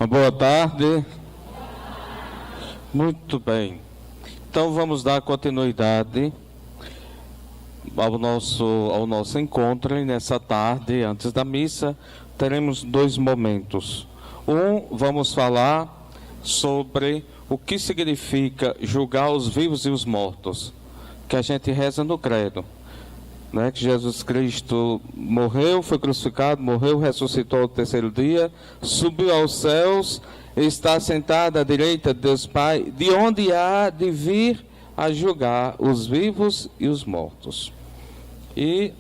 Boa tarde. Muito bem. Então vamos dar continuidade ao nosso encontro, e nessa tarde, antes da missa, teremos dois momentos. Vamos falar sobre o que significa julgar os vivos e os mortos, que a gente reza no credo, né? Que Jesus Cristo morreu, foi crucificado, morreu, ressuscitou ao terceiro dia, subiu aos céus, está sentado à direita de Deus Pai, de onde há de vir a julgar os vivos e os mortos. E,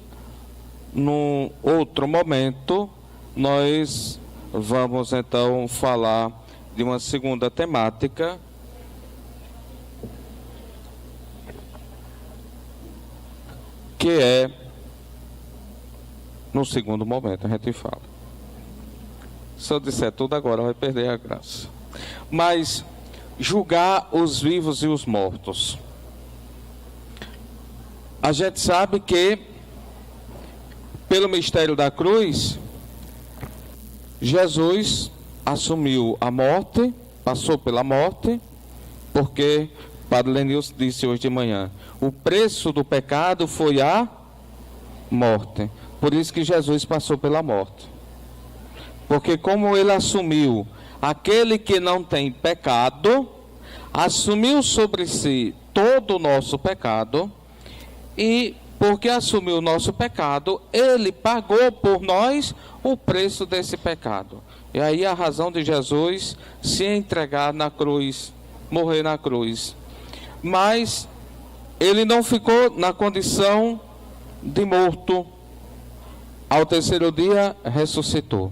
num outro momento, nós vamos então falar de uma segunda temática, que é, no segundo momento a gente fala. Se eu disser tudo agora, vai perder a graça. Mas julgar os vivos e os mortos. A gente sabe que, pelo mistério da cruz, Jesus assumiu a morte, passou pela morte, porque Padre Lenilson disse hoje de manhã, o preço do pecado foi a morte. Por isso que Jesus passou pela morte. Porque como ele assumiu aquele que não tem pecado, assumiu sobre si todo o nosso pecado, e porque assumiu o nosso pecado, ele pagou por nós o preço desse pecado. E aí a razão de Jesus se entregar na cruz, morrer na cruz. Mas ele não ficou na condição de morto. Ao terceiro dia ressuscitou.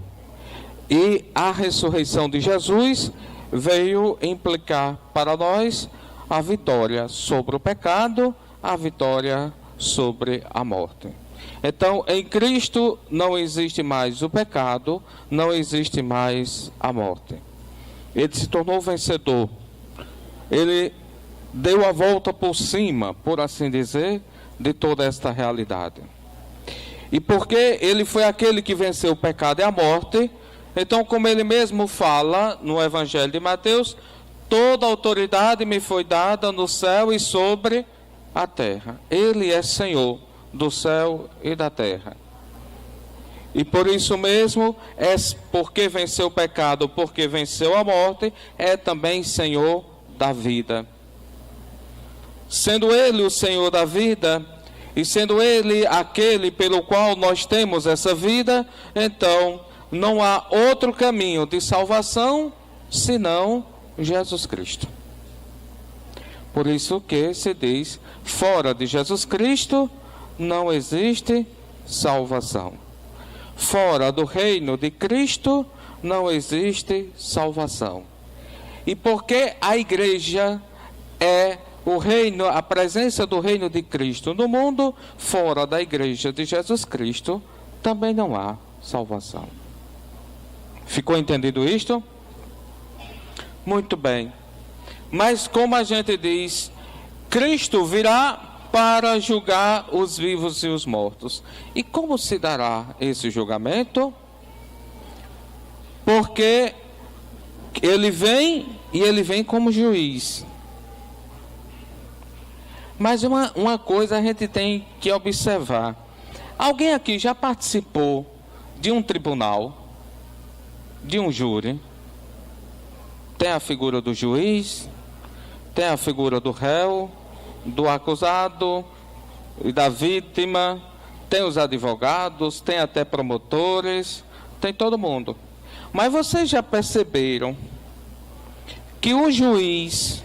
E a ressurreição de Jesus veio implicar para nós a vitória sobre o pecado, a vitória sobre a morte. Então, em Cristo não existe mais o pecado, não existe mais a morte. Ele se tornou vencedor. Ele deu a volta por cima, por assim dizer, de toda esta realidade. E porque ele foi aquele que venceu o pecado e a morte, então, como ele mesmo fala no Evangelho de Mateus, toda autoridade me foi dada no céu e sobre a terra. Ele é Senhor do céu e da terra. E por isso mesmo, porque venceu o pecado, porque venceu a morte, é também Senhor da vida. Sendo Ele o Senhor da vida, e sendo Ele aquele pelo qual nós temos essa vida, então não há outro caminho de salvação senão Jesus Cristo. Por isso que se diz, fora de Jesus Cristo não existe salvação. Fora do reino de Cristo não existe salvação. E porque a igreja é o reino, a presença do reino de Cristo no mundo, fora da igreja de Jesus Cristo também não há salvação. Ficou entendido isto? Muito bem. Mas como a gente diz, Cristo virá para julgar os vivos e os mortos. E como se dará esse julgamento? Porque ele vem, e ele vem como juiz. Mas uma coisa a gente tem que observar. Alguém aqui já participou de um tribunal, de um júri? Tem a figura do juiz, tem a figura do réu, do acusado e da vítima, tem os advogados, tem até promotores, tem todo mundo. Mas vocês já perceberam que o juiz,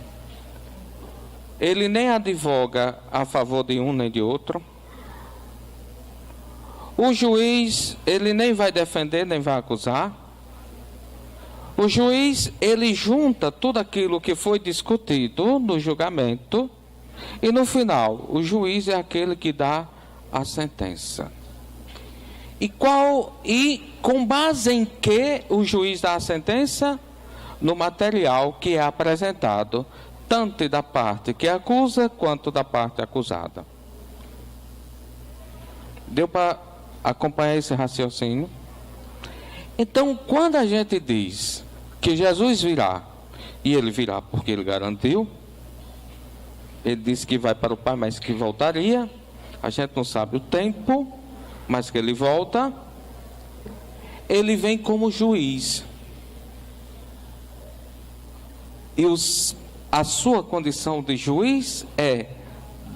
ele nem advoga a favor de um nem de outro? O juiz, ele nem vai defender, nem vai acusar. O juiz, ele junta tudo aquilo que foi discutido no julgamento e no final, o juiz é aquele que dá a sentença. E com base em que o juiz dá a sentença? No material que é apresentado, tanto da parte que acusa, quanto da parte acusada. Deu para acompanhar esse raciocínio? Então, quando a gente diz que Jesus virá, e ele virá porque ele garantiu. Ele disse que vai para o Pai, mas que voltaria. A gente não sabe o tempo, mas que ele volta. Ele vem como juiz. E a sua condição de juiz é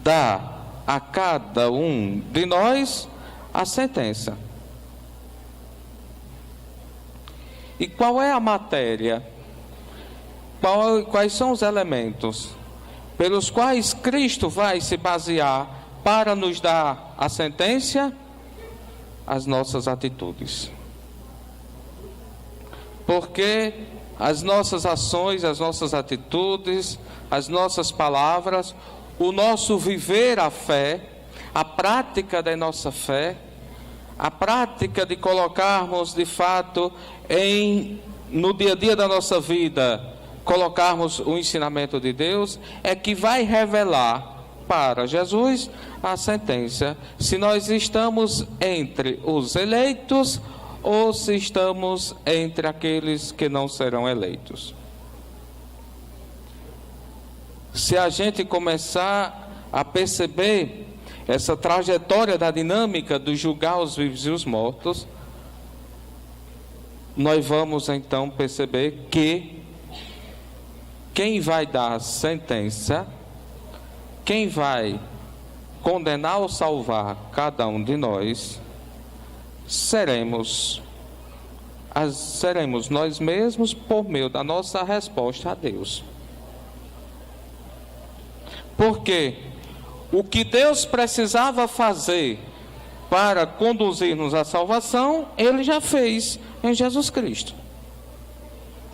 dar a cada um de nós a sentença. E qual é a matéria? Quais são os elementos pelos quais Cristo vai se basear para nos dar a sentença? As nossas atitudes. Porque as nossas ações, as nossas atitudes, as nossas palavras, o nosso viver a fé, a prática da nossa fé, a prática de colocarmos de fato no dia a dia da nossa vida, colocarmos o ensinamento de Deus, é que vai revelar para Jesus a sentença, se nós estamos entre os eleitos ou se estamos entre aqueles que não serão eleitos. Se a gente começar a perceber essa trajetória da dinâmica do julgar os vivos e os mortos, nós vamos então perceber que quem vai dar a sentença, quem vai condenar ou salvar cada um de nós, seremos nós mesmos por meio da nossa resposta a Deus. Porque o que Deus precisava fazer para conduzir-nos à salvação, Ele já fez em Jesus Cristo.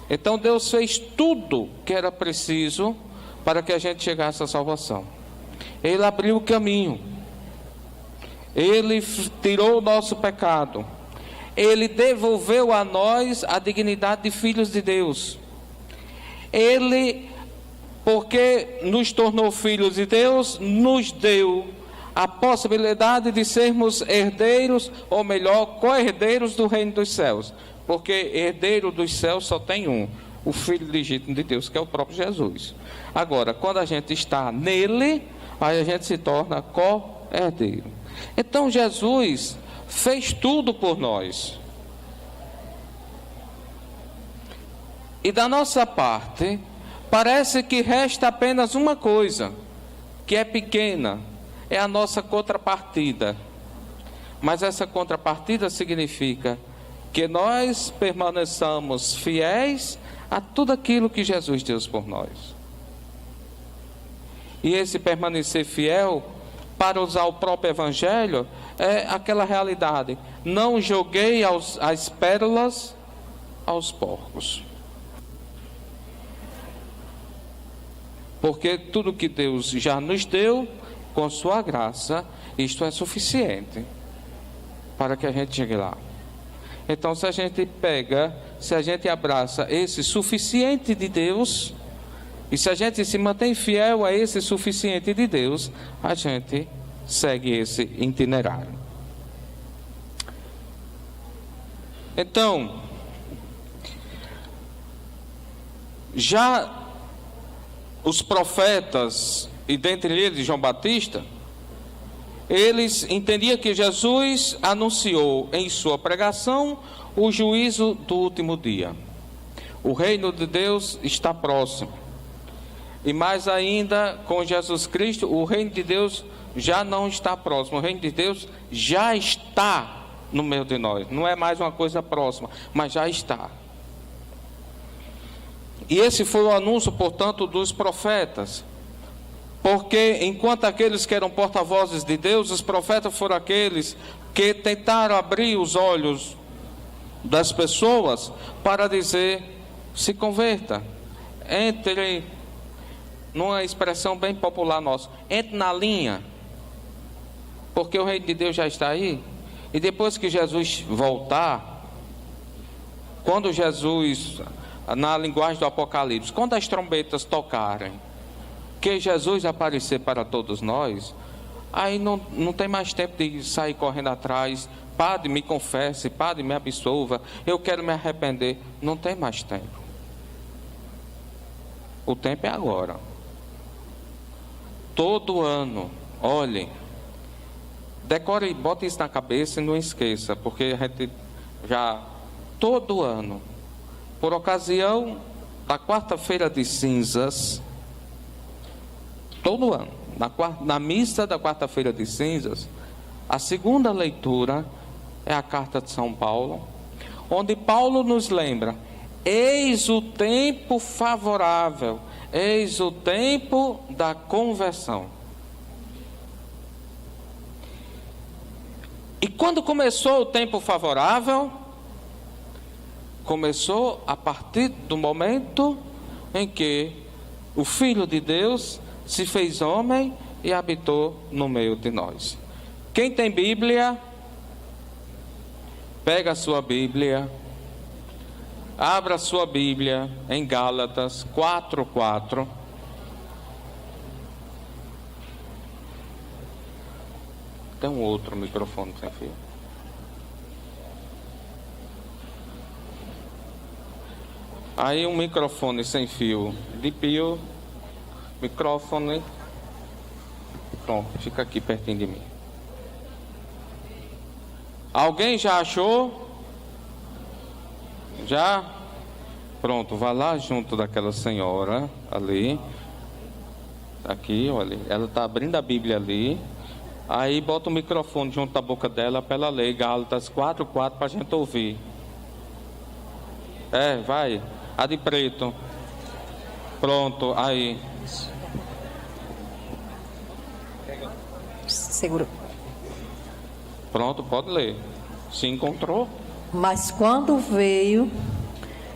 Então Deus fez tudo que era preciso para que a gente chegasse à salvação. Ele abriu o caminho. Ele tirou o nosso pecado. Ele devolveu a nós a dignidade de filhos de Deus. Ele, porque nos tornou filhos de Deus, nos deu a possibilidade de sermos herdeiros, ou melhor, co-herdeiros do reino dos céus. Porque herdeiro dos céus só tem um, o Filho legítimo de Deus, que é o próprio Jesus. Agora, quando a gente está nele, aí a gente se torna co-herdeiro. Então Jesus fez tudo por nós. E da nossa parte, parece que resta apenas uma coisa, que é pequena, é a nossa contrapartida. Mas essa contrapartida significa que nós permaneçamos fiéis a tudo aquilo que Jesus deu por nós. E esse permanecer fiel, para usar o próprio Evangelho, é aquela realidade: não joguei as pérolas aos porcos. Porque tudo que Deus já nos deu, com sua graça, isto é suficiente para que a gente chegue lá. Então, se a gente abraça esse suficiente de Deus, e se a gente se mantém fiel a esse suficiente de Deus, a gente segue esse itinerário. Então, já os profetas, e dentre eles João Batista, eles entendiam que Jesus anunciou em sua pregação o juízo do último dia. O reino de Deus está próximo. E mais ainda, com Jesus Cristo, o reino de Deus já não está próximo. O reino de Deus já está no meio de nós. Não é mais uma coisa próxima, mas já está. E esse foi o anúncio, portanto, dos profetas. Porque enquanto aqueles que eram porta-vozes de Deus, os profetas foram aqueles que tentaram abrir os olhos das pessoas para dizer: se converta, entre, numa expressão bem popular nossa, entre na linha, porque o reino de Deus já está aí. E depois que Jesus voltar, quando Jesus, na linguagem do Apocalipse, quando as trombetas tocarem, que Jesus aparecer para todos nós, aí não tem mais tempo de sair correndo atrás: Padre, me confesse, Padre, me absolva, eu quero me arrepender. Não tem mais tempo. O tempo é agora. Todo ano, olhem, decore, bota isso na cabeça e não esqueça, porque a gente já, todo ano, por ocasião da quarta-feira de cinzas, todo ano, na missa da quarta-feira de cinzas, a segunda leitura é a carta de São Paulo, onde Paulo nos lembra: eis o tempo favorável, eis o tempo da conversão. E quando começou o tempo favorável? Começou a partir do momento em que o Filho de Deus se fez homem e habitou no meio de nós. Quem tem Bíblia, pega a sua Bíblia, abra a sua Bíblia em Gálatas 4:4. Tem um outro microfone sem fio. Aí um microfone sem fio de pio, microfone. Pronto, fica aqui pertinho de mim. Alguém já achou? Já? Pronto, vá lá junto daquela senhora ali. Aqui, olha, ela está abrindo a Bíblia ali. Aí bota o microfone junto da boca dela para ela ler Gálatas 4:4 para a gente ouvir. Vai. A de preto. Pronto, aí. Segura. Pronto, pode ler. Se encontrou. Mas quando veio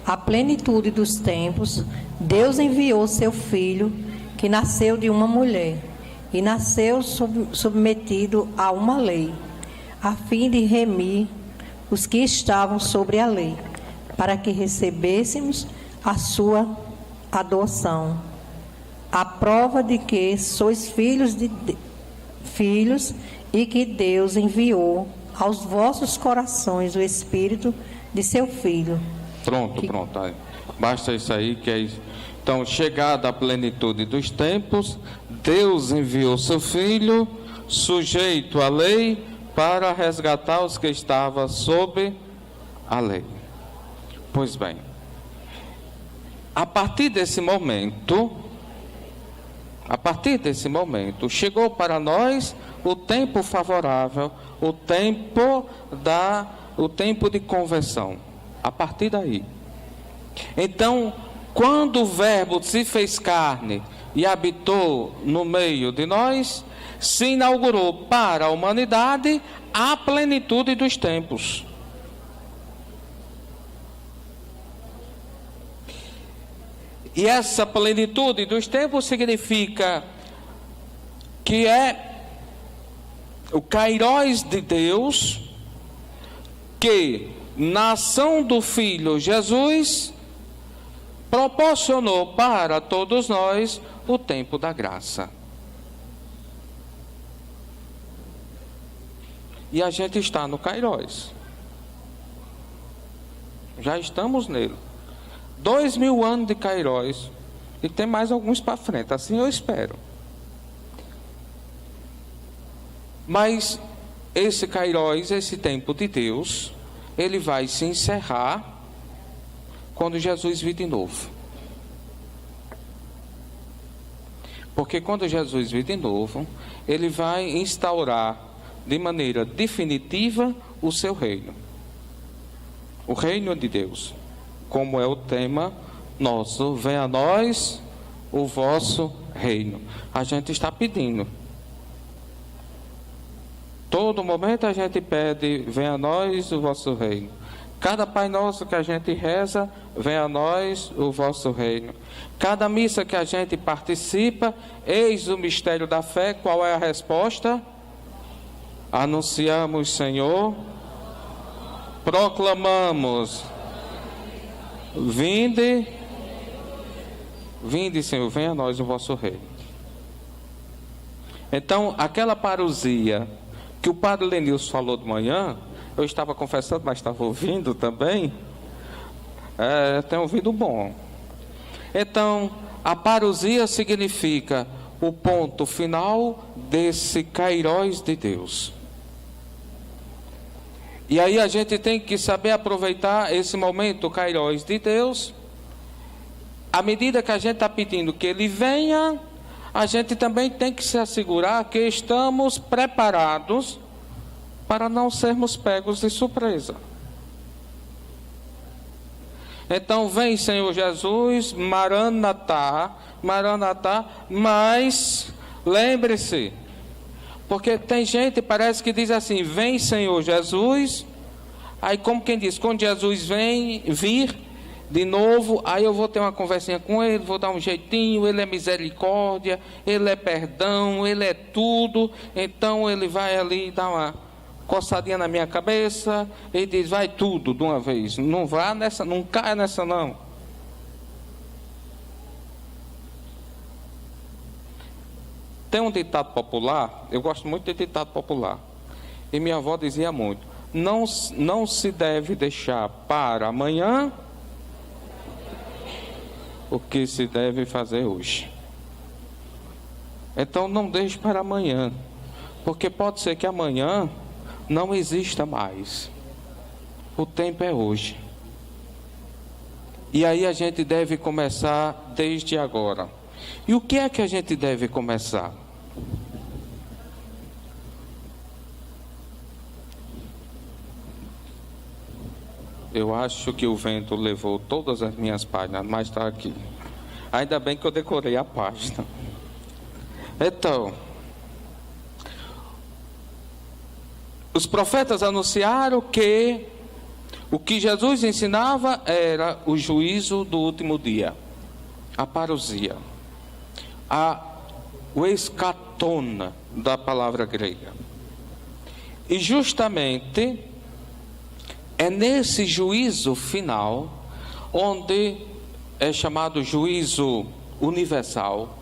a plenitude dos tempos, Deus enviou seu filho, que nasceu de uma mulher, e nasceu submetido a uma lei, a fim de remir os que estavam sobre a lei, para que recebêssemos a sua adoção, a prova de que sois filhos e que Deus enviou aos vossos corações o Espírito de seu Filho. Pronto. Aí. Basta isso aí que é isso. Então, chegada a plenitude dos tempos, Deus enviou seu Filho, sujeito à lei, para resgatar os que estavam sob a lei. Pois bem, a partir desse momento, chegou para nós o tempo favorável, o tempo de conversão. A partir daí. Então, quando o Verbo se fez carne e habitou no meio de nós, se inaugurou para a humanidade a plenitude dos tempos. E essa plenitude dos tempos significa que é o kairós de Deus, que na ação do Filho Jesus proporcionou para todos nós o tempo da graça. E a gente está no kairós. Já estamos nele. 2000 anos de kairós. E tem mais alguns para frente. Assim eu espero. Mas esse kairós, esse tempo de Deus, ele vai se encerrar quando Jesus vir de novo. Porque quando Jesus vir de novo, ele vai instaurar de maneira definitiva o seu reino. O reino de Deus. Como é o tema nosso, venha a nós o vosso reino. A gente está pedindo. Todo momento a gente pede, venha a nós o vosso reino. Cada Pai Nosso que a gente reza, venha a nós o vosso reino. Cada missa que a gente participa, eis o mistério da fé, qual é a resposta? Anunciamos, Senhor, proclamamos, vinde, Senhor, venha a nós o vosso reino. Então, aquela parousia que o padre Lenilson falou de manhã, eu estava confessando, mas estava ouvindo também, tem ouvido bom. Então, a parousia significa o ponto final desse kairós de Deus. E aí a gente tem que saber aproveitar esse momento kairós de Deus. À medida que a gente está pedindo que Ele venha, a gente também tem que se assegurar que estamos preparados para não sermos pegos de surpresa. Então vem, Senhor Jesus, Maranatá, Maranatá, mas lembre-se, porque tem gente, parece que diz assim, vem, Senhor Jesus, aí como quem diz, quando Jesus vir de novo, aí eu vou ter uma conversinha com Ele, vou dar um jeitinho, Ele é misericórdia, Ele é perdão, Ele é tudo, então Ele vai ali dar uma coçadinha na minha cabeça e diz, vai tudo de uma vez, não vá nessa, não caia nessa não. Tem um ditado popular, eu gosto muito de ditado popular, e minha avó dizia muito, não se deve deixar para amanhã o que se deve fazer hoje. Então não deixe para amanhã, porque pode ser que amanhã não exista mais. O tempo é hoje. E aí a gente deve começar desde agora. E o que é que a gente deve começar? Eu acho que o vento levou todas as minhas páginas, mas está aqui. Ainda bem que eu decorei a página. Então, os profetas anunciaram que o que Jesus ensinava era o juízo do último dia, a parousia, o escatona da palavra grega. E justamente é nesse juízo final, onde é chamado juízo universal,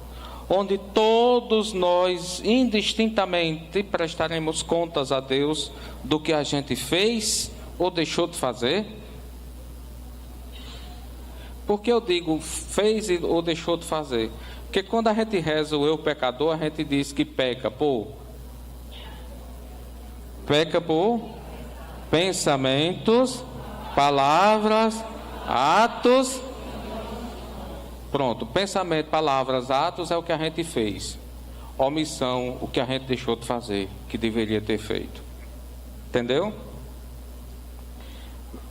onde todos nós indistintamente prestaremos contas a Deus do que a gente fez ou deixou de fazer. Por que eu digo fez ou deixou de fazer? Porque quando a gente reza o eu pecador, a gente diz que peca por pensamentos, palavras, atos. Pronto, pensamento, palavras, atos é o que a gente fez. Omissão, o que a gente deixou de fazer, que deveria ter feito. Entendeu?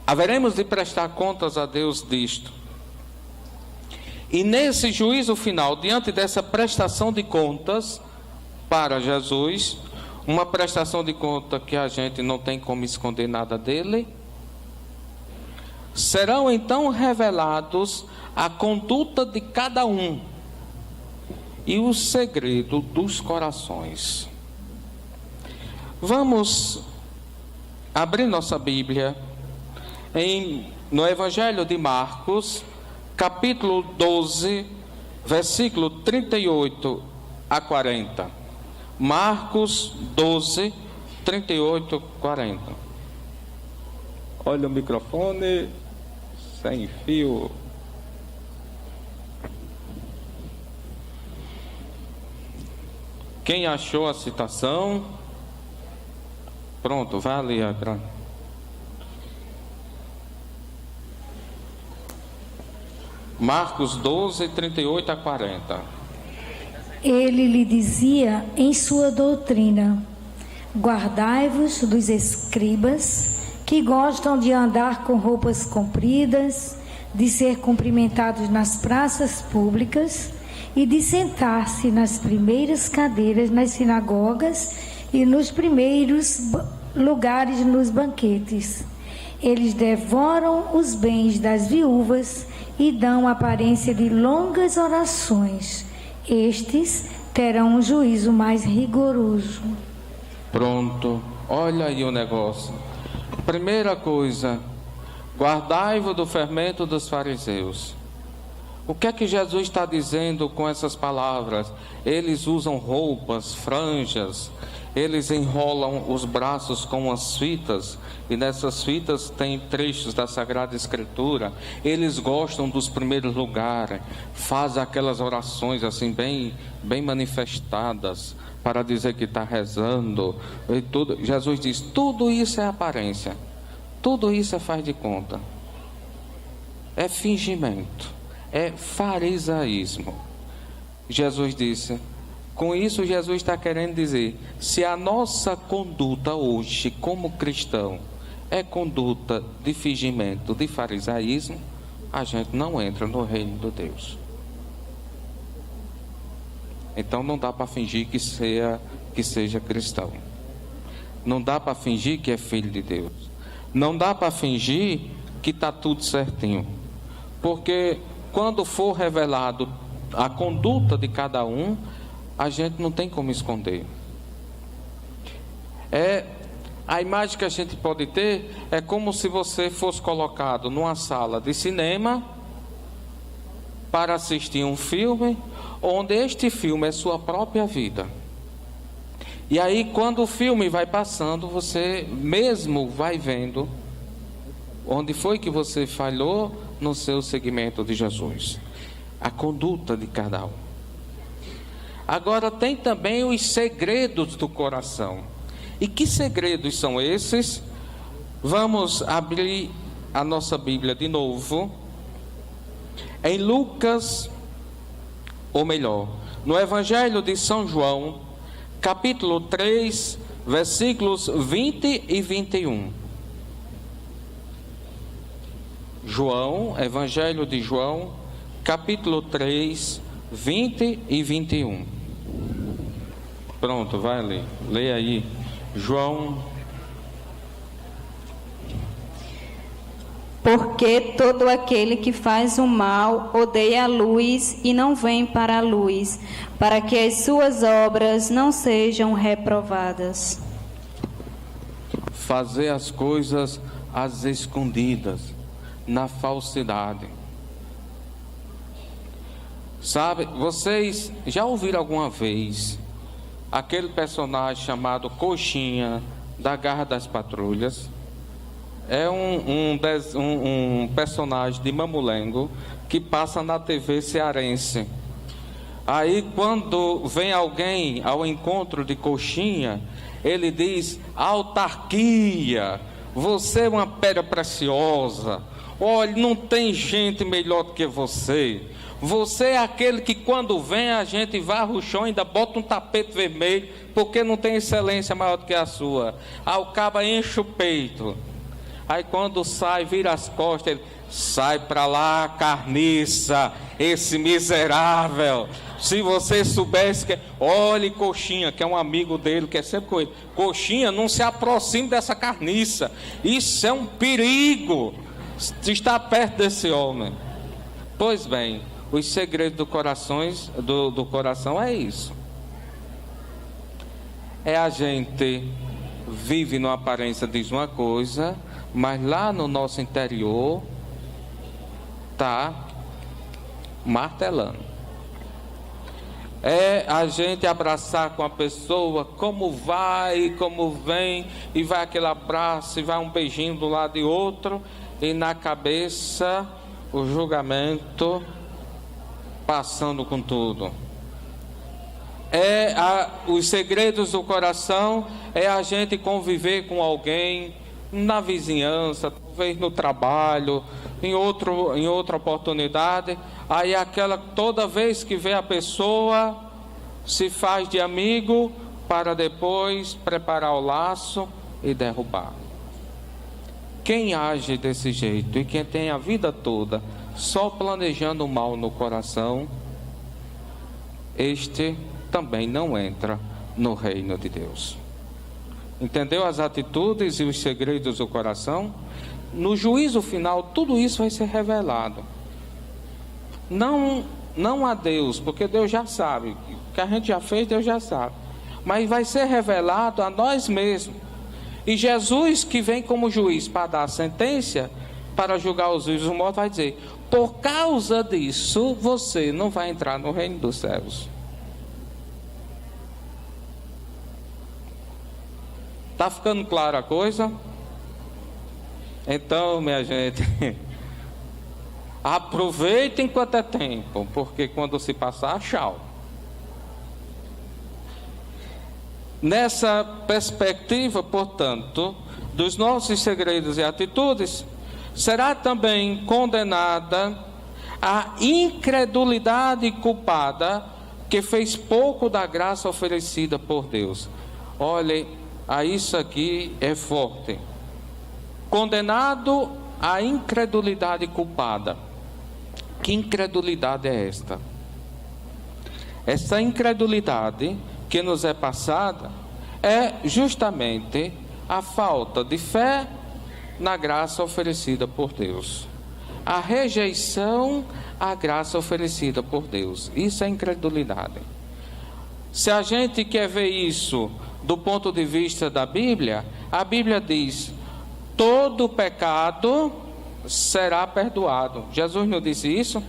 Haveremos de prestar contas a Deus disto. E nesse juízo final, diante dessa prestação de contas para Jesus, uma prestação de conta que a gente não tem como esconder nada dele, serão então revelados a conduta de cada um e o segredo dos corações. Vamos abrir nossa Bíblia no Evangelho de Marcos, capítulo 12, versículo 38 a 40. Marcos 12, 38, 40. Olha o microfone, sem fio. Quem achou a citação? Pronto, vai ali atrás. Marcos 12, 38 a 40. Ele lhe dizia em sua doutrina: guardai-vos dos escribas, que gostam de andar com roupas compridas, de ser cumprimentados nas praças públicas e de sentar-se nas primeiras cadeiras nas sinagogas e nos primeiros lugares nos banquetes. Eles devoram os bens das viúvas e dão aparência de longas orações. Estes terão um juízo mais rigoroso. Pronto, olha aí o negócio. Primeira coisa, guardai-vos do fermento dos fariseus. O que é que Jesus está dizendo com essas palavras? Eles usam roupas, franjas, eles enrolam os braços com as fitas, e nessas fitas tem trechos da Sagrada Escritura. Eles gostam dos primeiros lugares, fazem aquelas orações assim bem manifestadas, para dizer que está rezando e tudo. Jesus diz, tudo isso é aparência, tudo isso é faz de conta, é fingimento, é farisaísmo. Jesus disse, com isso Jesus está querendo dizer, se a nossa conduta hoje como cristão é conduta de fingimento, de farisaísmo, a gente não entra no reino de Deus. Então não dá para fingir que seja cristão, não dá para fingir que é filho de Deus, não dá para fingir que está tudo certinho, porque quando for revelado a conduta de cada um, a gente não tem como esconder. A imagem que a gente pode ter é como se você fosse colocado numa sala de cinema para assistir um filme, onde este filme é sua própria vida. E aí, quando o filme vai passando, você mesmo vai vendo onde foi que você falhou no seu seguimento de Jesus, a conduta de cada um. Agora tem também os segredos do coração. E que segredos são esses? Vamos abrir a nossa Bíblia de novo em Lucas, ou melhor, no Evangelho de São João, capítulo 3, versículos 20 e 21. João, Evangelho de João, capítulo 3, 20 e 21. Pronto, vai ler. Lê aí. João. Porque todo aquele que faz o mal odeia a luz e não vem para a luz, para que as suas obras não sejam reprovadas. Fazer as coisas às escondidas, na falsidade. Sabe, vocês já ouviram alguma vez aquele personagem chamado Coxinha, da Garra das Patrulhas? É um personagem de mamulengo que passa na TV cearense. Aí quando vem alguém ao encontro de Coxinha, ele diz, autarquia, você é uma pedra preciosa, olha, não tem gente melhor do que você. Você é aquele que quando vem a gente varre o chão, ainda bota um tapete vermelho, porque não tem excelência maior do que a sua. Aí o cabo enche o peito. Aí quando sai, vira as costas, ele, sai pra lá, carniça, esse miserável. Se você soubesse que... Olhe Coxinha, que é um amigo dele, que é sempre com ele. Coxinha, não se aproxime dessa carniça. Isso é um perigo, estar perto desse homem. Pois bem, os segredos do coração é isso. É a gente vive numa aparência, diz uma coisa, mas lá no nosso interior está martelando. É a gente abraçar com a pessoa, como vai, como vem, e vai aquele abraço, e vai um beijinho do lado e outro, e na cabeça o julgamento passando com tudo. Os segredos do coração é a gente conviver com alguém na vizinhança, talvez no trabalho, em outra oportunidade. Aí toda vez que vê a pessoa, se faz de amigo para depois preparar o laço e derrubar. Quem age desse jeito e quem tem a vida toda só planejando o mal no coração, este também não entra no reino de Deus. Entendeu as atitudes e os segredos do coração? No juízo final, tudo isso vai ser revelado. Não a Deus, porque Deus já sabe. O que a gente já fez, Deus já sabe. Mas vai ser revelado a nós mesmos. E Jesus, que vem como juiz para dar a sentença, para julgar os vivos e os mortos, vai dizer: por causa disso, você não vai entrar no reino dos céus. Está ficando clara a coisa? Então, minha gente, aproveite enquanto é tempo, porque quando se passar, tchau. Nessa perspectiva, portanto, dos nossos segredos e atitudes, será também condenada a incredulidade culpada que fez pouco da graça oferecida por Deus. Olhe, isso aqui é forte. Condenado à incredulidade culpada. Que incredulidade é esta? Essa incredulidade que nos é passada é justamente a falta de fé na graça oferecida por Deus. A rejeição à graça oferecida por Deus. Isso é incredulidade. Se a gente quer ver isso do ponto de vista da Bíblia, a Bíblia diz: todo pecado será perdoado. Jesus não disse isso?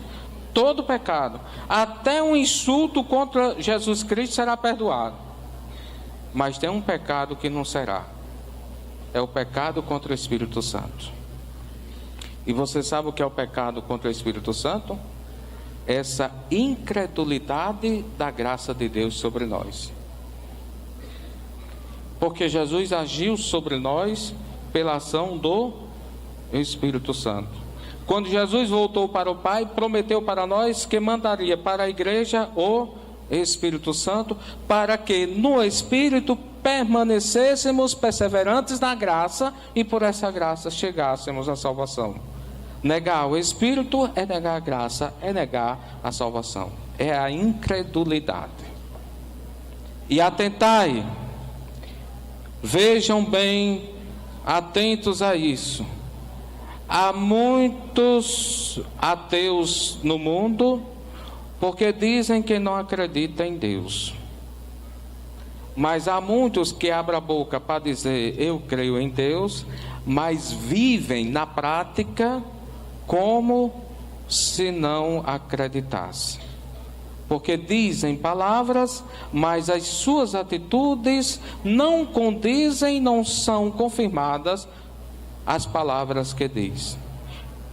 Todo pecado, até um insulto contra Jesus Cristo será perdoado. Mas tem um pecado que não será. É o pecado contra o Espírito Santo. E você sabe o que é o pecado contra o Espírito Santo? Essa incredulidade da graça de Deus sobre nós. Porque Jesus agiu sobre nós pela ação do Espírito Santo. Quando Jesus voltou para o Pai, prometeu para nós que mandaria para a igreja o Espírito Santo, para que no Espírito permanecêssemos perseverantes na graça e por essa graça chegássemos à salvação. Negar o Espírito é negar a graça, é negar a salvação. É a incredulidade. E atentai, vejam bem, atentos a isso. Há muitos ateus no mundo porque dizem que não acreditam em Deus. Mas há muitos que abrem a boca para dizer eu creio em Deus, mas vivem na prática como se não acreditassem. Porque dizem palavras, mas as suas atitudes não condizem, não são confirmadas as palavras que diz.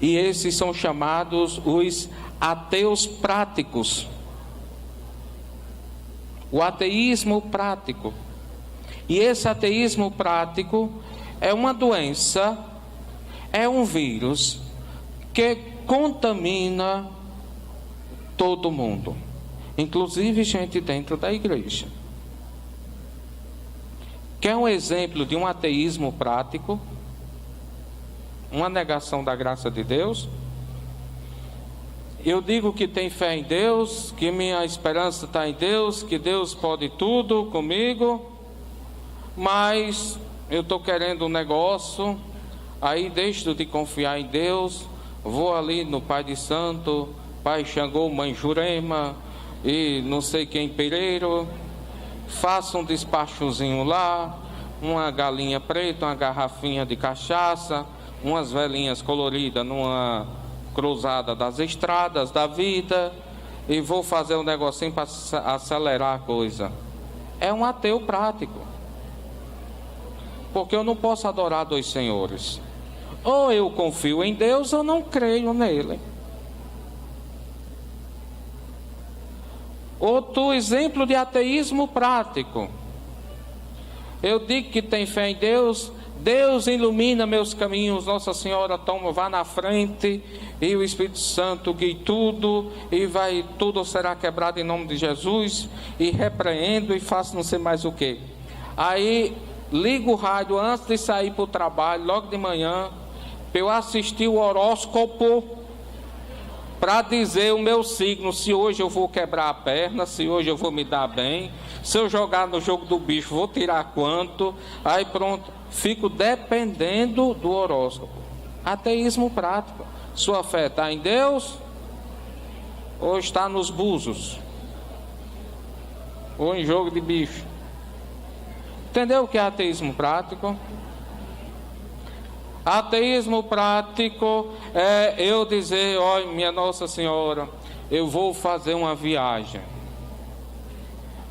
E esses são chamados os ateus práticos. O ateísmo prático. E esse ateísmo prático é uma doença, é um vírus que contamina todo mundo, inclusive gente dentro da igreja. Quer um exemplo de um ateísmo prático? Uma negação da graça de Deus? Eu digo que tenho fé em Deus, que minha esperança está em Deus, que Deus pode tudo comigo, mas eu estou querendo um negócio, aí deixo de confiar em Deus, vou ali no Pai de Santo, Pai Xangô, Mãe Jurema e não sei quem Pereiro, faço um despachozinho lá, uma galinha preta, uma garrafinha de cachaça, umas velinhas coloridas numa cruzada das estradas da vida, e vou fazer um negocinho para acelerar a coisa. É um ateu prático, porque eu não posso adorar dois senhores. Ou eu confio em Deus ou não creio nele. Outro exemplo de ateísmo prático. Eu digo que tem fé em Deus, Deus ilumina meus caminhos, Nossa Senhora toma, vá na frente, e o Espírito Santo guie tudo, e tudo será quebrado em nome de Jesus, e repreendo e faço não sei mais o que. Aí ligo o rádio antes de sair para o trabalho, logo de manhã, para eu assistir o horóscopo, para dizer o meu signo, se hoje eu vou quebrar a perna, se hoje eu vou me dar bem, se eu jogar no jogo do bicho vou tirar quanto, aí pronto, fico dependendo do horóscopo. Ateísmo prático. Sua fé está em Deus ou está nos búzios? Ou em jogo de bicho? Entendeu o que é ateísmo prático? Ateísmo prático é eu dizer: olha, minha Nossa Senhora, eu vou fazer uma viagem.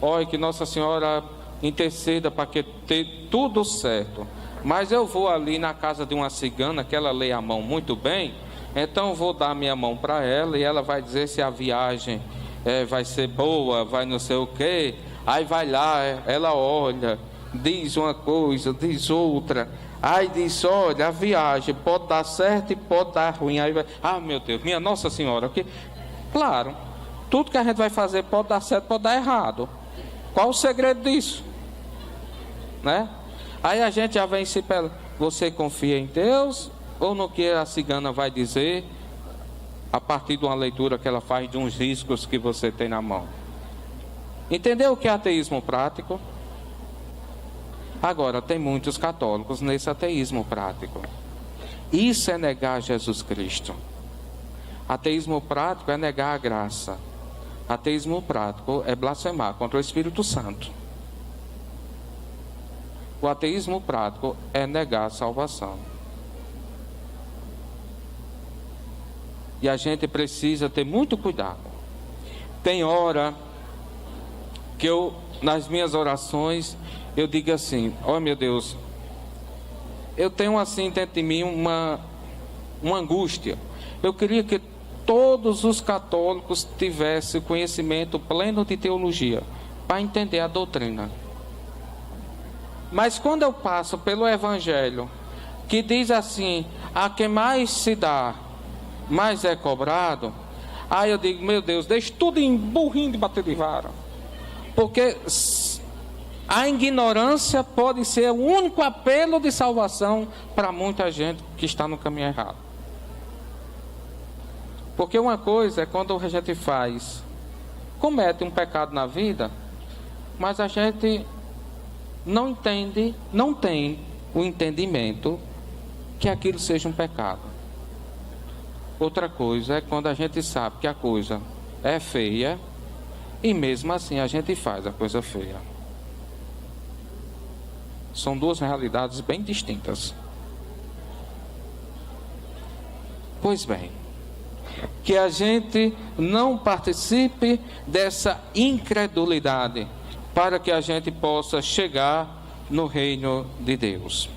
Olha, que Nossa Senhora interceda para que tenha tudo certo. Mas eu vou ali na casa de uma cigana, que ela lê a mão muito bem, então eu vou dar minha mão para ela e ela vai dizer se a viagem vai ser boa, vai não sei o quê. Aí vai lá, ela olha, diz uma coisa, diz outra. Aí diz: olha, a viagem pode dar certo e pode dar ruim. Aí vai: ah, meu Deus, minha Nossa Senhora. Que... Claro, tudo que a gente vai fazer pode dar certo, pode dar errado. Qual o segredo disso? Né? Aí a gente já vem se pela: você confia em Deus ou no que a cigana vai dizer a partir de uma leitura que ela faz de uns riscos que você tem na mão? Entendeu o que é ateísmo prático? Agora, tem muitos católicos nesse ateísmo prático. Isso é negar Jesus Cristo. Ateísmo prático é negar a graça. Ateísmo prático é blasfemar contra o Espírito Santo. O ateísmo prático é negar a salvação. E a gente precisa ter muito cuidado. Tem hora que eu, nas minhas orações, eu digo assim: oh meu Deus, eu tenho assim dentro de mim uma angústia. Eu queria que todos os católicos tivessem conhecimento pleno de teologia, para entender a doutrina. Mas quando eu passo pelo Evangelho, que diz assim: a quem mais se dá, mais é cobrado, aí eu digo: meu Deus, deixa tudo em burrinho de bater de vara. Porque a ignorância pode ser o único apelo de salvação para muita gente que está no caminho errado. Porque uma coisa é quando a gente comete um pecado na vida, mas a gente não entende, não tem o entendimento que aquilo seja um pecado. Outra coisa é quando a gente sabe que a coisa é feia e mesmo assim a gente faz a coisa feia. São duas realidades bem distintas. Pois bem, que a gente não participe dessa incredulidade, para que a gente possa chegar no reino de Deus.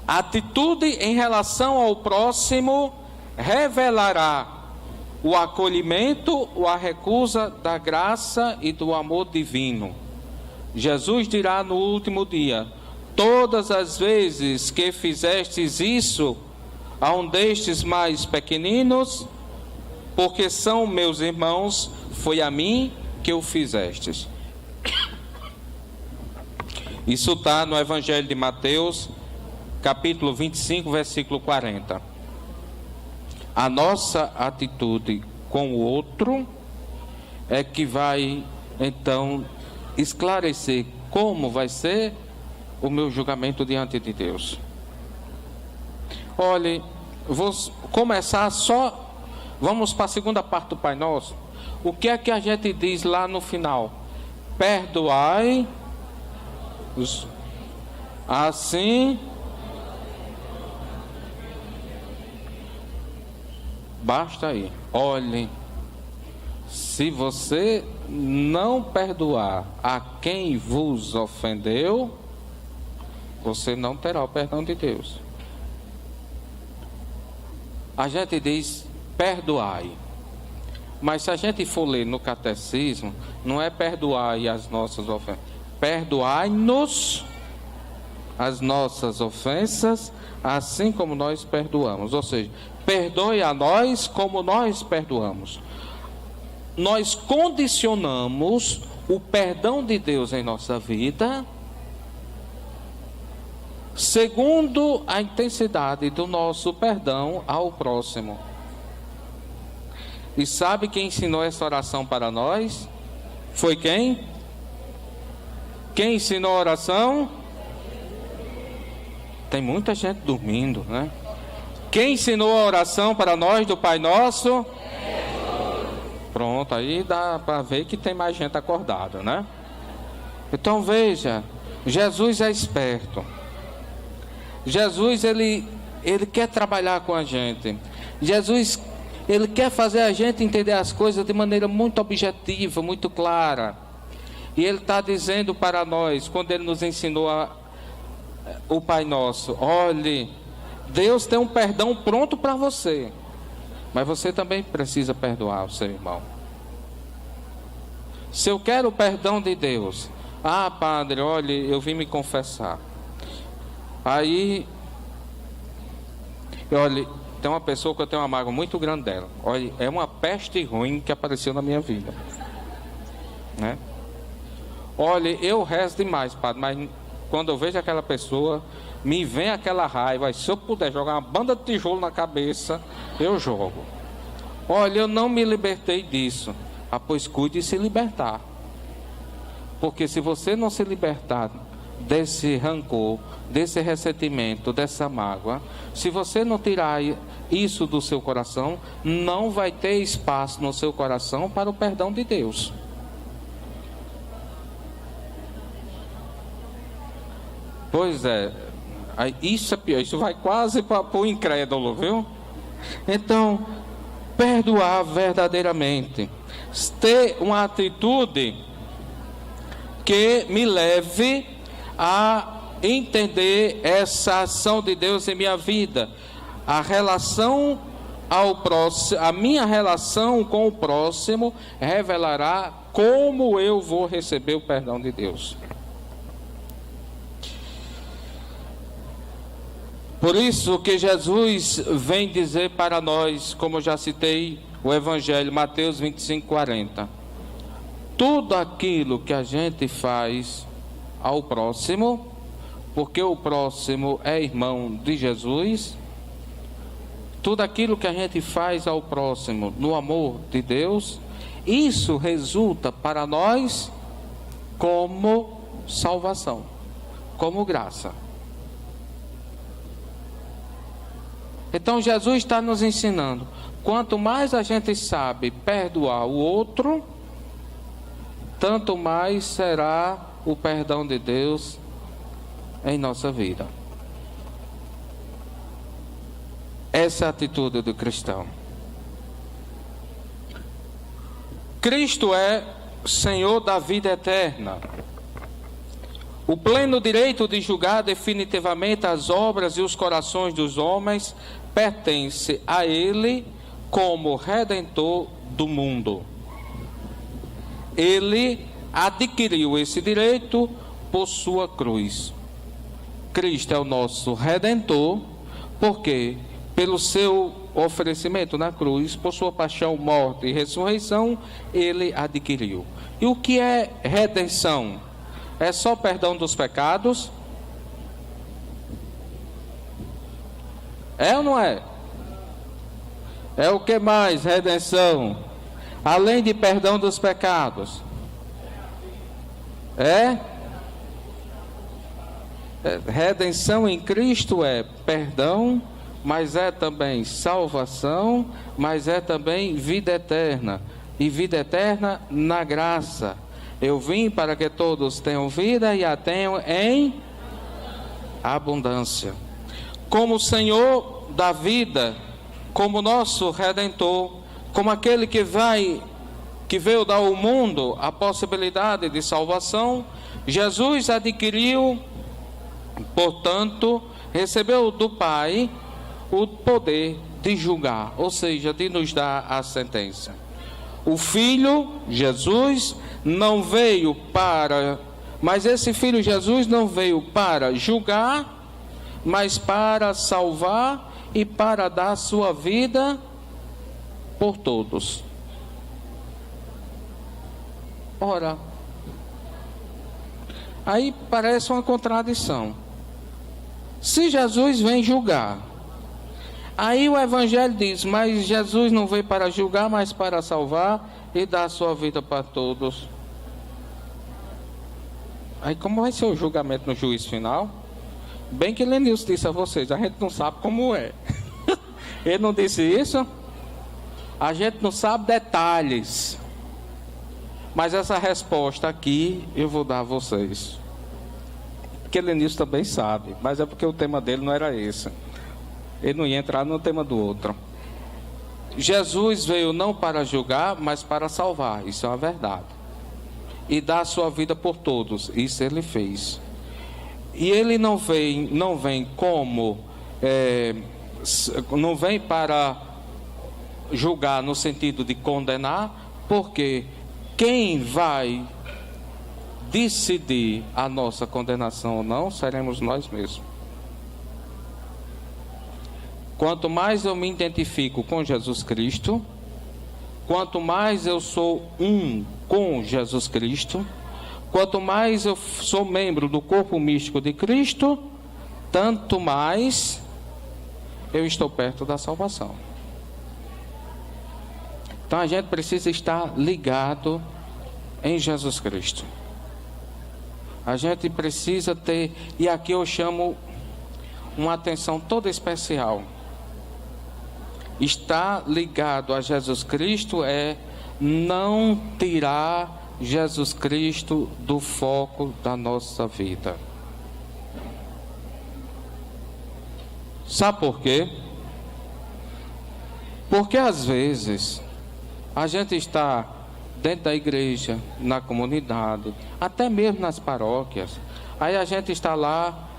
A atitude em relação ao próximo revelará o acolhimento ou a recusa da graça e do amor divino. Jesus dirá no último dia: todas as vezes que fizestes isso a um destes mais pequeninos, porque são meus irmãos, foi a mim que o fizestes. Isso está no Evangelho de Mateus, capítulo 25, versículo 40. A nossa atitude com o outro é que vai, então, esclarecer como vai ser o meu julgamento diante de Deus. Olhe, vou começar só, vamos para a segunda parte do Pai Nosso. O que é que a gente diz lá no final? Perdoai assim. Basta aí. Olhem, se você não perdoar a quem vos ofendeu, você não terá o perdão de Deus. A gente diz perdoai, mas se a gente for ler no catecismo, não é perdoai as nossas ofensas, perdoai-nos as nossas ofensas, assim como nós perdoamos. Ou seja, perdoe a nós como nós perdoamos. Nós condicionamos o perdão de Deus em nossa vida segundo a intensidade do nosso perdão ao próximo. E sabe quem ensinou essa oração para nós? Foi quem? Quem ensinou a oração? Tem muita gente dormindo, né? Quem ensinou a oração para nós do Pai Nosso? Pronto, aí dá para ver que tem mais gente acordada, né? Então veja, Jesus é esperto. Jesus, ele quer trabalhar com a gente. Jesus, ele quer fazer a gente entender as coisas de maneira muito objetiva, muito clara. E ele está dizendo para nós, quando ele nos ensinou o Pai Nosso: olhe, Deus tem um perdão pronto para você, mas você também precisa perdoar o seu irmão. Se eu quero o perdão de Deus, padre, olhe, eu vim me confessar. Aí, olha, tem uma pessoa que eu tenho uma mágoa muito grande dela. Olha, é uma peste ruim que apareceu na minha vida, né? Olha, eu rezo demais, padre, mas quando eu vejo aquela pessoa, me vem aquela raiva. Se eu puder jogar uma banda de tijolo na cabeça, eu jogo. Olha, eu não me libertei disso. Pois cuide de se libertar. Porque se você não se libertar desse rancor, desse ressentimento, dessa mágoa, se você não tirar isso do seu coração, não vai ter espaço no seu coração para o perdão de Deus. Pois é, isso é pior, isso vai quase para o incrédulo, viu? Então, perdoar verdadeiramente, ter uma atitude que me leve a entender essa ação de Deus em minha vida, a relação ao próximo, a minha relação com o próximo revelará como eu vou receber o perdão de Deus. Por isso que Jesus vem dizer para nós, como eu já citei o Evangelho, Mateus 25:40, tudo aquilo que a gente faz ao próximo, porque o próximo é irmão de Jesus, tudo aquilo que a gente faz ao próximo no amor de Deus, isso resulta para nós como salvação, como graça. Então Jesus está nos ensinando, quanto mais a gente sabe perdoar o outro, tanto mais será o perdão de Deus em nossa vida. Essa é a atitude do cristão. Cristo é Senhor da vida eterna. O pleno direito de julgar definitivamente as obras e os corações dos homens pertence a Ele como Redentor do mundo. Ele adquiriu esse direito por sua cruz. Cristo é o nosso Redentor, porque pelo seu oferecimento na cruz, por sua paixão, morte e ressurreição, Ele adquiriu. E o que é redenção? É só perdão dos pecados? É ou não é? É o que mais, redenção? Além de perdão dos pecados? Redenção em Cristo é perdão, mas é também salvação, mas é também vida eterna. E vida eterna na graça. Eu vim para que todos tenham vida e a tenham em abundância. Como Senhor da vida, como nosso Redentor, como aquele que veio dar ao mundo a possibilidade de salvação, Jesus adquiriu, portanto, recebeu do Pai o poder de julgar, ou seja, de nos dar a sentença. O Filho, Jesus, não veio para, mas esse Filho Jesus não veio para julgar, mas para salvar e para dar sua vida por todos. Ora, aí parece uma contradição. Se Jesus vem julgar, aí o Evangelho diz, mas Jesus não veio para julgar, mas para salvar e dar sua vida para todos. Aí como vai ser o julgamento no juízo final? Bem que Lenilson disse a vocês, a gente não sabe como é. Ele não disse isso? A gente não sabe detalhes. Mas essa resposta aqui eu vou dar a vocês. que Lenilson também sabe, mas é porque o tema dele não era esse. Ele não ia entrar no tema do outro. Jesus veio não para julgar, mas para salvar. Isso é uma verdade. E dar a sua vida por todos. Isso ele fez. E ele não vem como... não vem para julgar no sentido de condenar, porque quem vai decidir a nossa condenação ou não seremos nós mesmos. Quanto mais eu me identifico com Jesus Cristo, quanto mais eu sou um com Jesus Cristo, quanto mais eu sou membro do corpo místico de Cristo, tanto mais eu estou perto da salvação. Então a gente precisa estar ligado em Jesus Cristo. A gente precisa ter, e aqui eu chamo uma atenção toda especial. Estar ligado a Jesus Cristo é não tirar Jesus Cristo do foco da nossa vida. Sabe por quê? Porque às vezes a gente está dentro da igreja, na comunidade, até mesmo nas paróquias. Aí a gente está lá,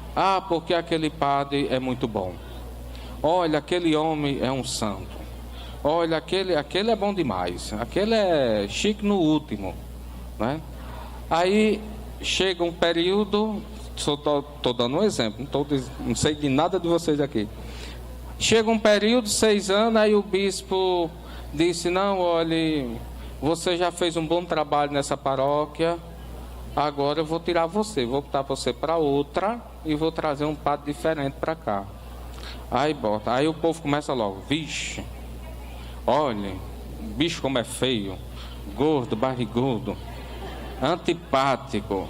porque aquele padre é muito bom. Olha, aquele homem é um santo. Olha, aquele é bom demais. Aquele é chique no último, né? Aí chega um período, estou dando um exemplo, não sei de nada de vocês aqui. Chega um período, 6 anos, aí o bispo disse: não, olhe, você já fez um bom trabalho nessa paróquia, agora eu vou tirar você, vou botar você para outra e vou trazer um padre diferente para cá. Aí bota, aí o povo começa logo: vixe, olha, bicho como é feio, gordo, barrigudo, antipático,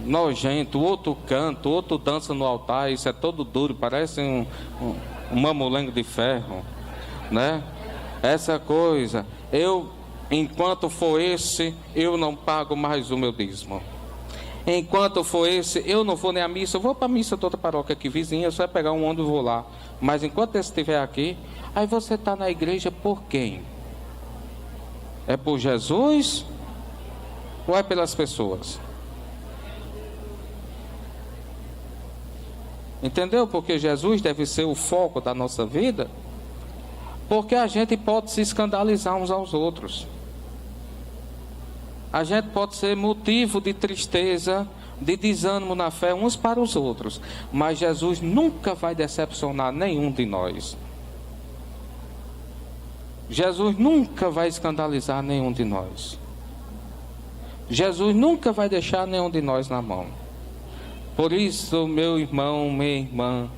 nojento, o outro canta, o outro dança no altar, isso é todo duro, parece um mamulengo de ferro, né? Essa coisa, enquanto for esse, eu não pago mais o meu dízimo. Enquanto for esse, eu não vou nem à missa. Eu vou para a missa de outra paróquia aqui vizinha, só é pegar um ônibus e vou lá. Mas enquanto esse estiver aqui, aí você está na igreja por quem? É por Jesus ou é pelas pessoas? Entendeu? Porque Jesus deve ser o foco da nossa vida. Porque a gente pode se escandalizar uns aos outros. A gente pode ser motivo de tristeza, de desânimo na fé uns para os outros. Mas Jesus nunca vai decepcionar nenhum de nós. Jesus nunca vai escandalizar nenhum de nós. Jesus nunca vai deixar nenhum de nós na mão. Por isso, meu irmão, minha irmã,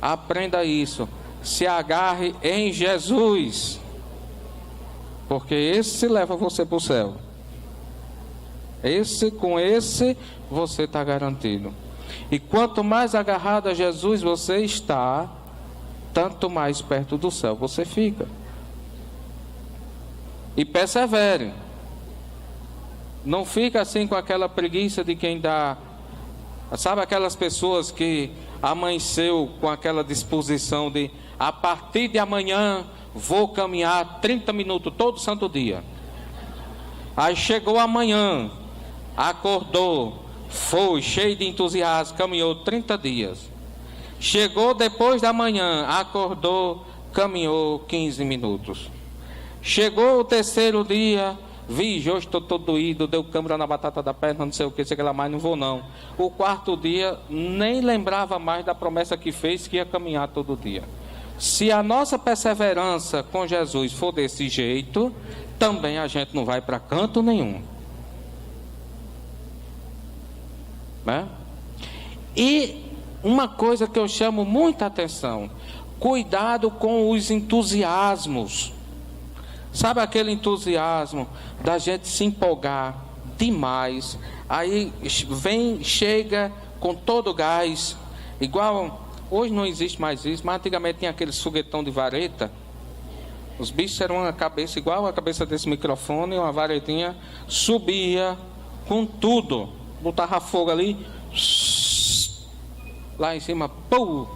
aprenda isso. Se agarre em Jesus, porque esse leva você para o céu. Com esse você está garantido. E quanto mais agarrado a Jesus você está, tanto mais perto do céu você fica. E persevere. Não fica assim com aquela preguiça de quem dá. Sabe aquelas pessoas que amanheceu com aquela disposição de: a partir de amanhã vou caminhar 30 minutos todo santo dia. Aí chegou amanhã, acordou, foi cheio de entusiasmo, caminhou 30 dias. Chegou depois da manhã, acordou, caminhou 15 minutos. Chegou o terceiro dia, hoje estou todo doído, deu câimbra na batata da perna, não sei o que, sei lá mais, não vou não. O quarto dia, nem lembrava mais da promessa que fez, que ia caminhar todo dia. Se a nossa perseverança com Jesus for desse jeito, também a gente não vai para canto nenhum. Né? E uma coisa que eu chamo muita atenção: cuidado com os entusiasmos. Sabe aquele entusiasmo da gente se empolgar demais, aí chega com todo o gás, igual, hoje não existe mais isso, mas antigamente tinha aquele foguetão de vareta. Os bichos eram uma cabeça igual a cabeça desse microfone, uma varetinha, subia com tudo, botava fogo ali, Lá em cima, pum,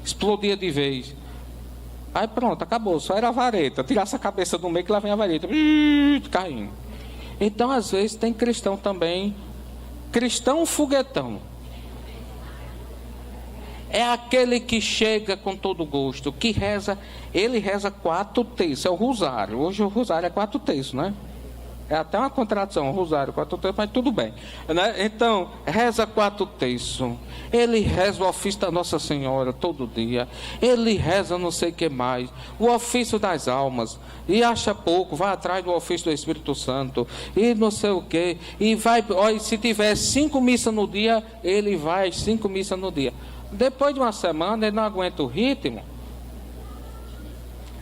explodia de vez. Aí pronto, acabou, só era a vareta. Tirasse a cabeça do meio que lá vem a vareta, caindo. Então, às vezes, tem cristão também, cristão foguetão. É aquele que chega com todo gosto, que reza, ele reza 4 terços, é o rosário. Hoje o rosário é 4 terços, né? É até uma contradição, o rosário 4 terços, mas tudo bem, né? Então, reza 4 terços. Ele reza o ofício da Nossa Senhora todo dia. Ele reza não sei o que mais. O ofício das almas. E acha pouco, vai atrás do ofício do Espírito Santo. E não sei o que. E vai, olha, se tiver 5 missas no dia, ele vai 5 missas no dia. Depois de uma semana, ele não aguenta o ritmo.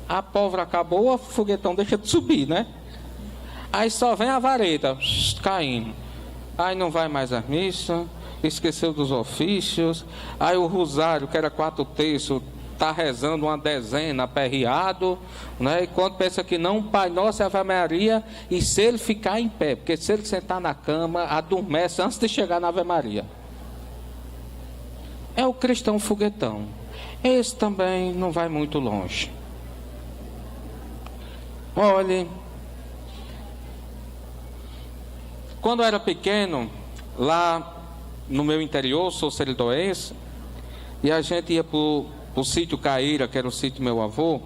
A pólvora acabou, o foguetão deixa de subir, né? Aí só vem a vareta caindo. Aí não vai mais às missas, esqueceu dos ofícios. Aí o rosário, que era 4 terços, está rezando uma dezena, aperreado, né? E quando pensa que não, Pai Nosso e Ave Maria, e se ele ficar em pé, porque se ele sentar na cama, adormece antes de chegar na Ave Maria. É o cristão foguetão. Esse também não vai muito longe. Olhe, quando eu era pequeno, lá no meu interior, sou seridoense, e a gente ia para o sítio Caíra, que era o sítio do meu avô,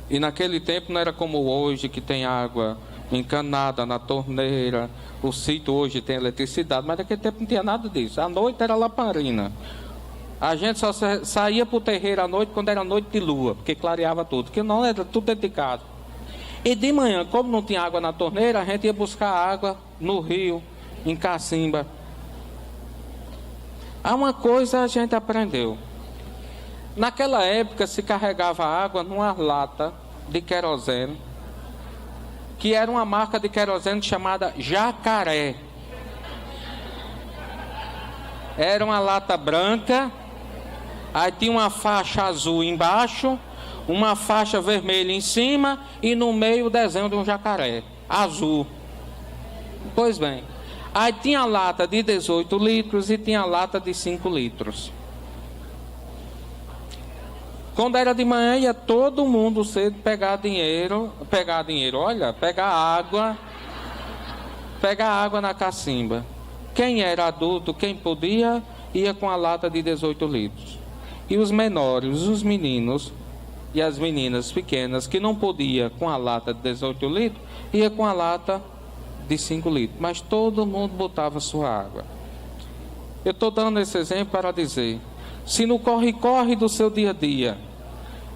e naquele tempo não era como hoje, que tem água encanada na torneira. O sítio hoje tem eletricidade, mas naquele tempo não tinha nada disso. À noite era lamparina. A gente só saía para o terreiro à noite quando era noite de lua, porque clareava tudo, porque não era tudo dentro de casa. E de manhã, como não tinha água na torneira, a gente ia buscar água no rio, em Cacimba. Há uma coisa a gente aprendeu. Naquela época se carregava água numa lata de querosene, que era uma marca de querosene chamada Jacaré. Era uma lata branca, aí tinha uma faixa azul embaixo, uma faixa vermelha em cima e no meio o desenho de um jacaré, azul. Pois bem, aí tinha a lata de 18 litros e tinha a lata de 5 litros. Quando era de manhã, ia todo mundo cedo pegar água na cacimba. Quem era adulto, quem podia, ia com a lata de 18 litros. E os menores, os meninos e as meninas pequenas, que não podiam com a lata de 18 litros, ia com a lata de 5 litros. Mas todo mundo botava sua água. Eu estou dando esse exemplo para dizer, se no corre-corre do seu dia a dia,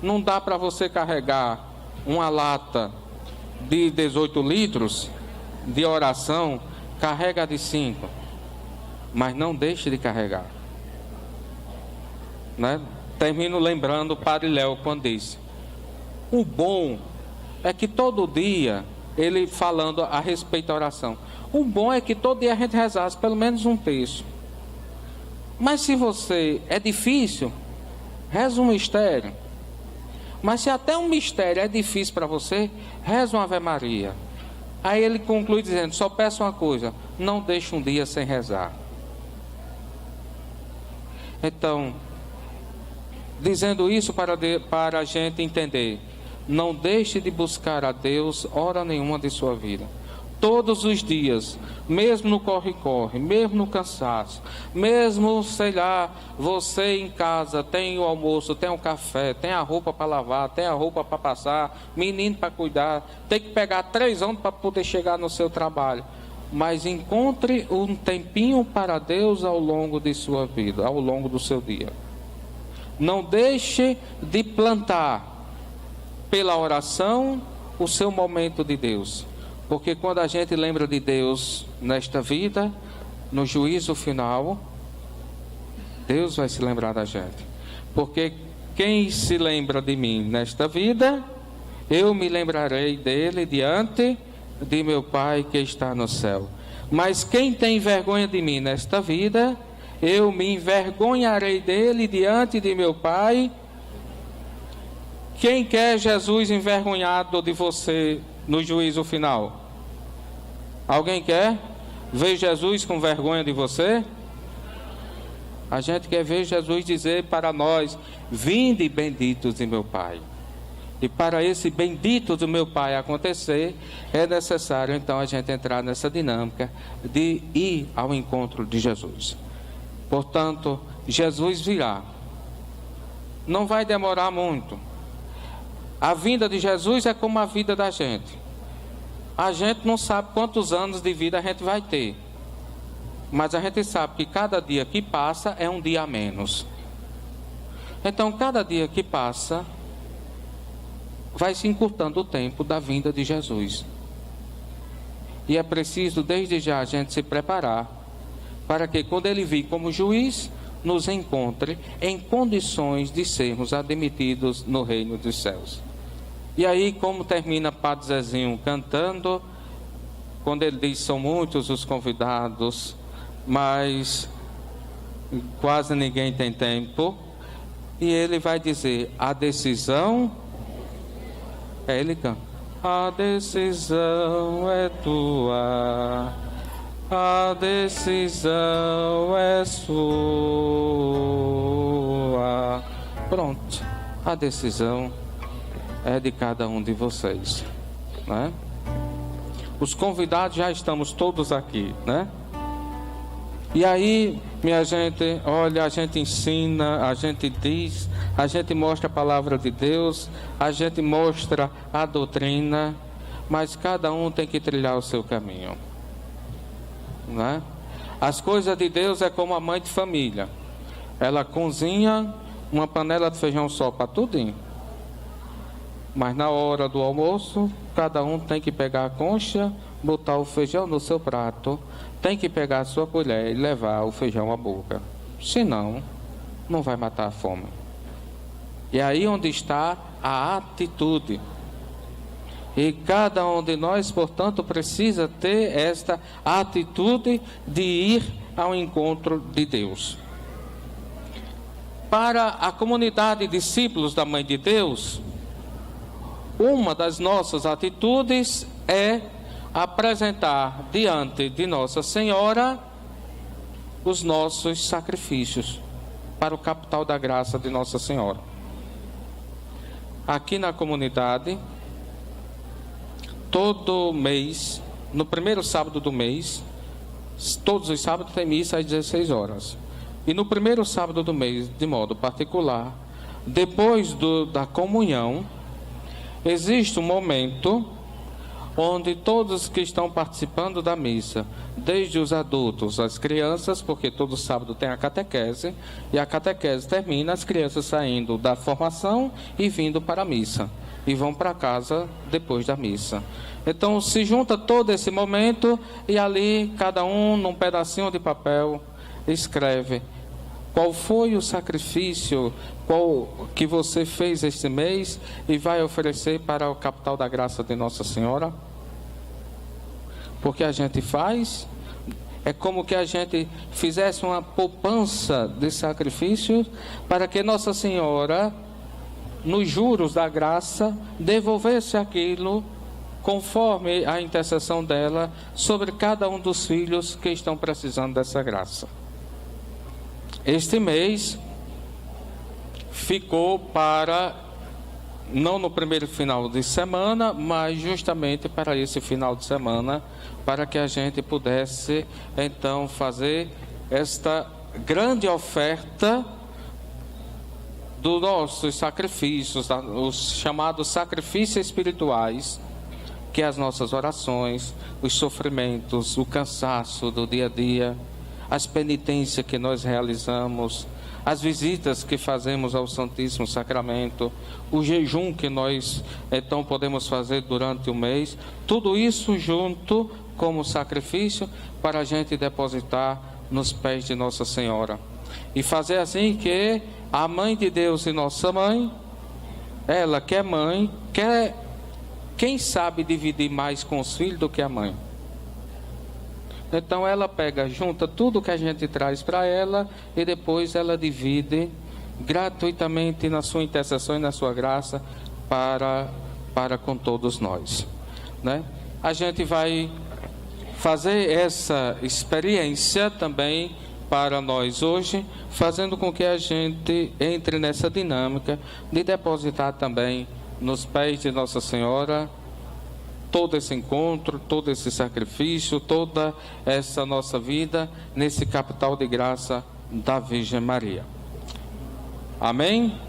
não dá para você carregar uma lata de 18 litros de oração, carrega de 5. Mas não deixe de carregar. Né? Termino lembrando o Padre Léo quando disse: o bom é que todo dia, ele falando a respeito da oração, o bom é que todo dia a gente rezasse pelo menos um terço. Mas se você é difícil, reza um mistério. Mas se até um mistério é difícil para você, reza uma Ave Maria. Aí ele conclui dizendo: só peço uma coisa, não deixe um dia sem rezar. Então, dizendo isso para a gente entender, não deixe de buscar a Deus hora nenhuma de sua vida. Todos os dias, mesmo no corre-corre, mesmo no cansaço, mesmo, sei lá, você em casa tem o almoço, tem o café, tem a roupa para lavar, tem a roupa para passar, menino para cuidar, tem que pegar 3 anos para poder chegar no seu trabalho. Mas encontre um tempinho para Deus ao longo de sua vida, ao longo do seu dia. Não deixe de plantar pela oração o seu momento de Deus. Porque quando a gente lembra de Deus nesta vida, no juízo final, Deus vai se lembrar da gente. Porque quem se lembra de mim nesta vida, eu me lembrarei dele diante de meu Pai que está no céu. Mas quem tem vergonha de mim nesta vida, eu me envergonharei dele diante de meu Pai. Quem quer Jesus envergonhado de você no juízo final? Alguém quer? ver Jesus com vergonha de você? A gente quer ver Jesus dizer para nós: vinde benditos de meu Pai. E para esse bendito do meu Pai acontecer, é necessário então a gente entrar nessa dinâmica de ir ao encontro de Jesus. Portanto, Jesus virá. Não vai demorar muito. A vinda de Jesus é como a vida da gente. A gente não sabe quantos anos de vida a gente vai ter. Mas a gente sabe que cada dia que passa é um dia a menos. Então, cada dia que passa, vai se encurtando o tempo da vinda de Jesus. E é preciso, desde já, a gente se preparar para que, quando Ele vir como juiz, nos encontre em condições de sermos admitidos no reino dos céus. E aí, como termina Padre Zezinho cantando, quando ele diz: são muitos os convidados, mas quase ninguém tem tempo. E ele vai dizer: a decisão... ele canta: a decisão é tua, a decisão é sua. Pronto, a decisão é de cada um de vocês, né? Os convidados já estamos todos aqui, né? E aí, minha gente, olha, a gente ensina, a gente diz, a gente mostra a palavra de Deus, a gente mostra a doutrina, mas cada um tem que trilhar o seu caminho, né? As coisas de Deus é como a mãe de família. Ela cozinha uma panela de feijão só para tudinho. Mas na hora do almoço, cada um tem que pegar a concha, botar o feijão no seu prato, tem que pegar a sua colher e levar o feijão à boca. Senão, não vai matar a fome. E aí onde está a atitude. E cada um de nós, portanto, precisa ter esta atitude de ir ao encontro de Deus. Para a comunidade de discípulos da Mãe de Deus, uma das nossas atitudes é apresentar diante de Nossa Senhora os nossos sacrifícios para o capital da graça de Nossa Senhora. Aqui na comunidade, todo mês, no primeiro sábado do mês, todos os sábados tem missa às 16 horas. E no primeiro sábado do mês, de modo particular, depois da comunhão, existe um momento onde todos que estão participando da missa, desde os adultos, as crianças, porque todo sábado tem a catequese, e a catequese termina as crianças saindo da formação e vindo para a missa, e vão para casa depois da missa. Então se junta todo esse momento e ali cada um num pedacinho de papel escreve qual foi o sacrifício que você fez este mês e vai oferecer para o capital da graça de Nossa Senhora. Porque a gente faz, é como que a gente fizesse uma poupança de sacrifícios para que Nossa Senhora, nos juros da graça, devolvesse aquilo conforme a intercessão dela sobre cada um dos filhos que estão precisando dessa graça. Este mês ficou para, não no primeiro final de semana, mas justamente para esse final de semana, para que a gente pudesse então fazer esta grande oferta dos nossos sacrifícios, os chamados sacrifícios espirituais, que é as nossas orações, os sofrimentos, o cansaço do dia a dia, as penitências que nós realizamos, as visitas que fazemos ao Santíssimo Sacramento, o jejum que nós então podemos fazer durante o mês, tudo isso junto como sacrifício para a gente depositar nos pés de Nossa Senhora. E fazer assim que a Mãe de Deus e Nossa Mãe, ela que é mãe, quem sabe dividir mais com os filhos do que a mãe? Então ela junta tudo que a gente traz para ela e depois ela divide gratuitamente na sua intercessão e na sua graça para com todos nós, né? A gente vai fazer essa experiência também para nós hoje, fazendo com que a gente entre nessa dinâmica de depositar também nos pés de Nossa Senhora todo esse encontro, todo esse sacrifício, toda essa nossa vida nesse capital de graça da Virgem Maria. Amém?